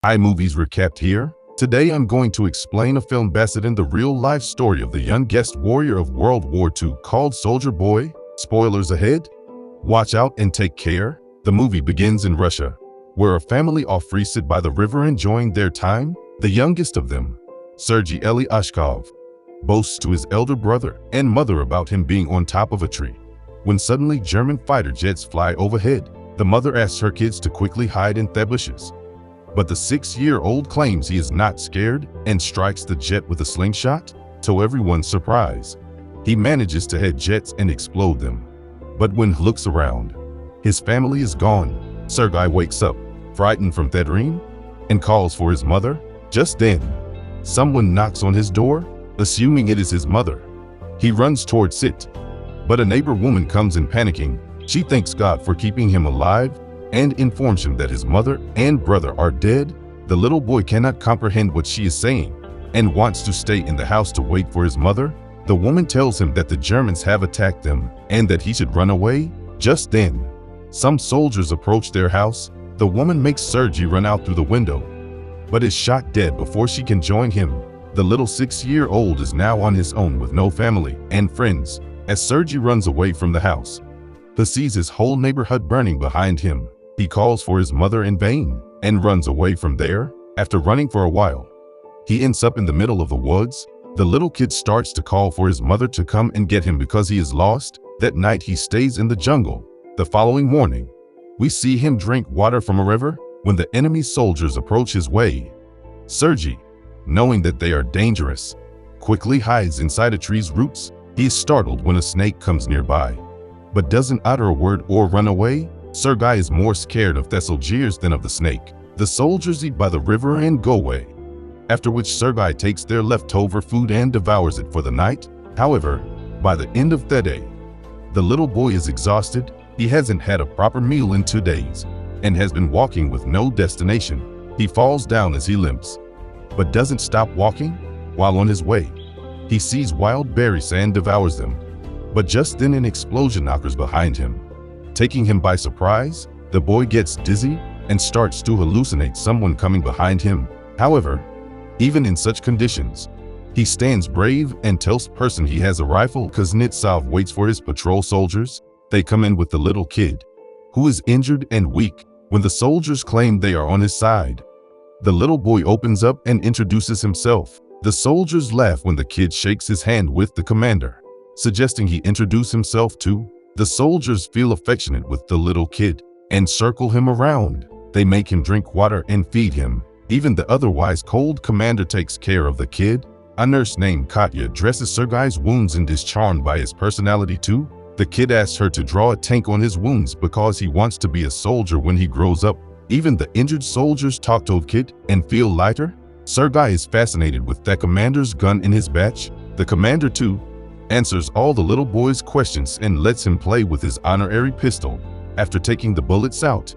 Hi, movies recapped here. Today I'm going to explain a film based in the real-life story of the youngest warrior of World War II called Soldier Boy. Spoilers ahead. Watch out and take care. The movie begins in Russia, where a family all free sit by the river enjoying their time. The youngest of them, Sergei Aleshkov, boasts to his elder brother and mother about him being on top of a tree. When suddenly German fighter jets fly overhead, the mother asks her kids to quickly hide in the bushes. But the 6-year-old claims he is not scared and strikes the jet with a slingshot. To everyone's surprise, he manages to head jets and explode them. But when he looks around, his family is gone. Sergei wakes up, frightened from that dream, and calls for his mother. Just then, someone knocks on his door, assuming it is his mother. He runs towards it, but a neighbor woman comes in panicking. She thanks God for keeping him alive and informs him that his mother and brother are dead. The little boy cannot comprehend what she is saying and wants to stay in the house to wait for his mother. The woman tells him that the Germans have attacked them and that he should run away. Just then, some soldiers approach their house. The woman makes Sergei run out through the window, but is shot dead before she can join him. The little 6-year-old is now on his own with no family and friends. As Sergei runs away from the house, he sees his whole neighborhood burning behind him. He calls for his mother in vain and runs away from there. After running for a while, he ends up in the middle of the woods. The little kid starts to call for his mother to come and get him because he is lost. That night he stays in the jungle. The following morning, we see him drink water from a river. When the enemy soldiers approach his way, Sergei, knowing that they are dangerous, quickly hides inside a tree's roots. He is startled when a snake comes nearby, but doesn't utter a word or run away. Sergei is more scared of the soldiers than of the snake. The soldiers eat by the river and go away, after which Sergei takes their leftover food and devours it for the night. However, by the end of the day, the little boy is exhausted. He hasn't had a proper meal in 2 days and has been walking with no destination. He falls down as he limps, but doesn't stop walking. While on his way, he sees wild berries and devours them. But just then an explosion occurs behind him, taking him by surprise. The boy gets dizzy and starts to hallucinate someone coming behind him. However, even in such conditions, he stands brave and tells the person he has a rifle. Kuznetsov waits for his patrol soldiers. They come in with the little kid, who is injured and weak. When the soldiers claim they are on his side, the little boy opens up and introduces himself. The soldiers laugh when the kid shakes his hand with the commander, suggesting he introduce himself too. The soldiers feel affectionate with the little kid and circle him around. They make him drink water and feed him. Even the otherwise cold commander takes care of the kid. A nurse named Katya dresses Sergei's wounds and is charmed by his personality too. The kid asks her to draw a tank on his wounds because he wants to be a soldier when he grows up. Even the injured soldiers talk to the kid and feel lighter. Sergei is fascinated with the commander's gun in his batch. The commander too answers all the little boy's questions and lets him play with his honorary pistol. After taking the bullets out,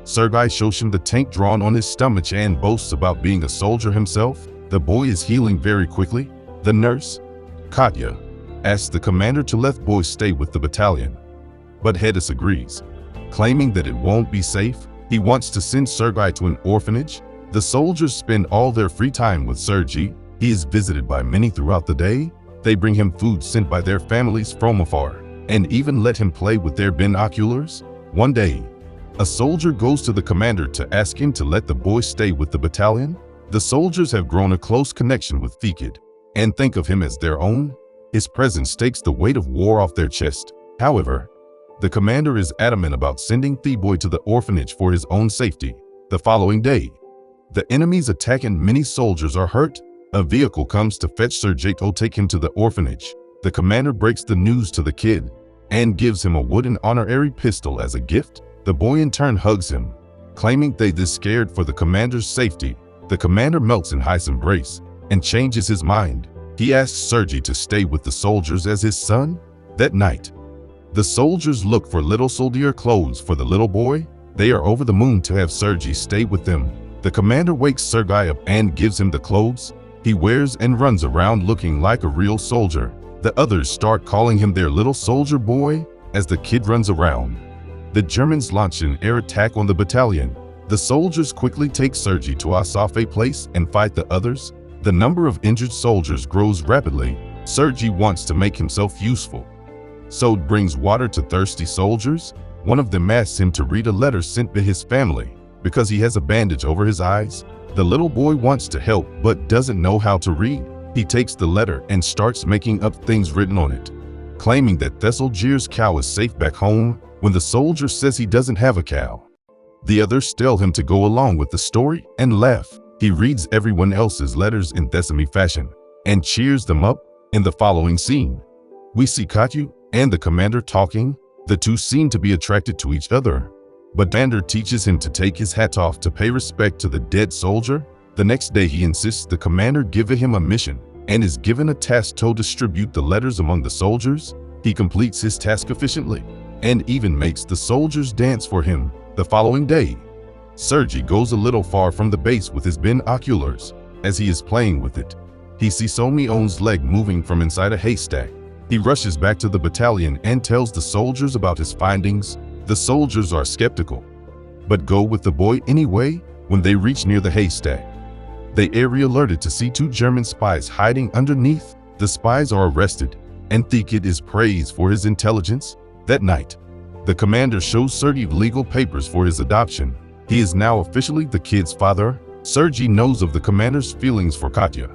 Sergei shows him the tank drawn on his stomach and boasts about being a soldier himself. The boy is healing very quickly. The nurse, Katya, asks the commander to let the boy stay with the battalion, but he disagrees, claiming that it won't be safe. He wants to send Sergei to an orphanage. The soldiers spend all their free time with Sergei. He is visited by many throughout the day. They bring him food sent by their families from afar and even let him play with their binoculars. One day, a soldier goes to the commander to ask him to let the boy stay with the battalion. The soldiers have grown a close connection with the kid and think of him as their own. His presence takes the weight of war off their chest. However, the commander is adamant about sending the boy to the orphanage for his own safety. The following day, the enemies attack and many soldiers are hurt. A vehicle comes to fetch Sergei to take him to the orphanage. The commander breaks the news to the kid and gives him a wooden honorary pistol as a gift. The boy in turn hugs him, claiming they is scared for the commander's safety. The commander melts in his embrace and changes his mind. He asks Sergei to stay with the soldiers as his son. That night, the soldiers look for little soldier clothes for the little boy. They are over the moon to have Sergei stay with them. The commander wakes Sergei up and gives him the clothes. He wears and runs around looking like a real soldier. The others start calling him their little soldier boy. As the kid runs around, the Germans launch an air attack on the battalion. The soldiers quickly take Sergei to a safe place and fight the others. The number of injured soldiers grows rapidly. Sergei wants to make himself useful, so brings water to thirsty soldiers. One of them asks him to read a letter sent by his family because he has a bandage over his eyes. The little boy wants to help but doesn't know how to read. He takes the letter and starts making up things written on it, claiming that Sergei's cow is safe back home when the soldier says he doesn't have a cow. The others tell him to go along with the story and laugh. He reads everyone else's letters in Thessalonian fashion and cheers them up. In the following scene, we see Katya and the commander talking. The two seem to be attracted to each other, but commander teaches him to take his hat off to pay respect to the dead soldier. The next day he insists the commander give him a mission and is given a task to distribute the letters among the soldiers. He completes his task efficiently and even makes the soldiers dance for him. The following day, Sergei goes a little far from the base with his binoculars. As he is playing with it, he sees Somion's leg moving from inside a haystack. He rushes back to the battalion and tells the soldiers about his findings. The soldiers are skeptical, but go with the boy anyway. When they reach near the haystack, they are alerted to see two German spies hiding underneath. The spies are arrested, and the kid is praised for his intelligence. That night, the commander shows Sergei legal papers for his adoption. He is now officially the kid's father. Sergei knows of the commander's feelings for Katya,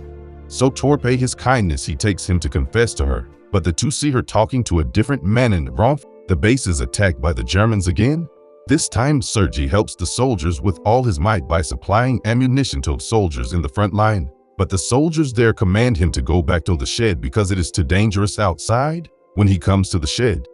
so to repay his kindness he takes him to confess to her. But the two see her talking to a different man in Romf. The base is attacked by the Germans again. This time Sergei helps the soldiers with all his might by supplying ammunition to soldiers in the front line. But the soldiers there command him to go back to the shed because it is too dangerous outside. When he comes to the shed,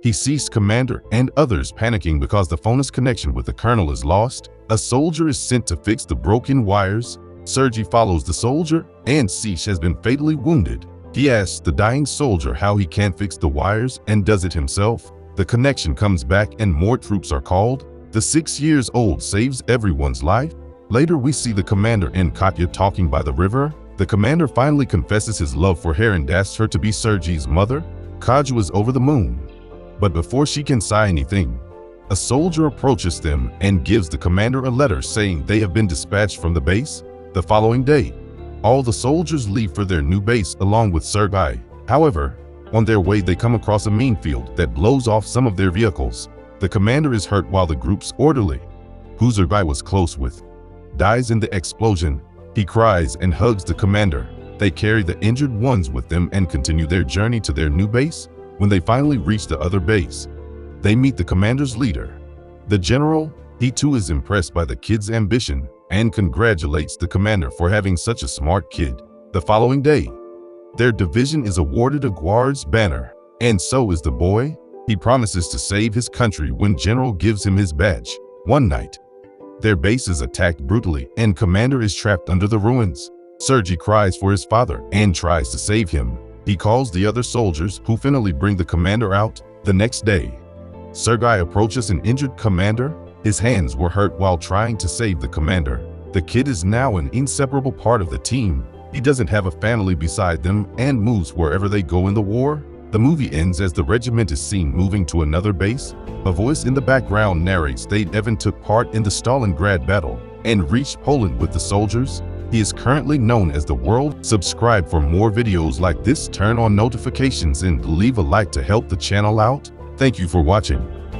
he sees commander and others panicking because the phone's connection with the colonel is lost. A soldier is sent to fix the broken wires. Sergei follows the soldier and sees has been fatally wounded. He asks the dying soldier how he can fix the wires and does it himself. The connection comes back and more troops are called. The 6-year-old saves everyone's life. Later we see the commander and Katya talking by the river. The commander finally confesses his love for her and asks her to be Sergei's mother. Katya is over the moon, but before she can say anything, a soldier approaches them and gives the commander a letter saying they have been dispatched from the base. The following day, all the soldiers leave for their new base along with Sergei. However, on their way they come across a minefield that blows off some of their vehicles. The commander is hurt while the group's orderly, who Sergei was close with, dies in the explosion. He cries and hugs the commander. They carry the injured ones with them and continue their journey to their new base. When they finally reach the other base, they meet the commander's leader, the general. He too is impressed by the kid's ambition and congratulates the commander for having such a smart kid. The following day, their division is awarded a Guards banner, and so is the boy. He promises to save his country when general gives him his badge. One night, their base is attacked brutally and commander is trapped under the ruins. Sergei cries for his father and tries to save him. He calls the other soldiers who finally bring the commander out. The next day, Sergei approaches an injured commander. His hands were hurt while trying to save the commander. The kid is now an inseparable part of the team. He doesn't have a family beside them and moves wherever they go in the war. The movie ends as the regiment is seen moving to another base. A voice in the background narrates that Evan took part in the Stalingrad battle and reached Poland with the soldiers. He is currently known as the World. Subscribe for more videos like this, turn on notifications and leave a like to help the channel out. Thank you for watching.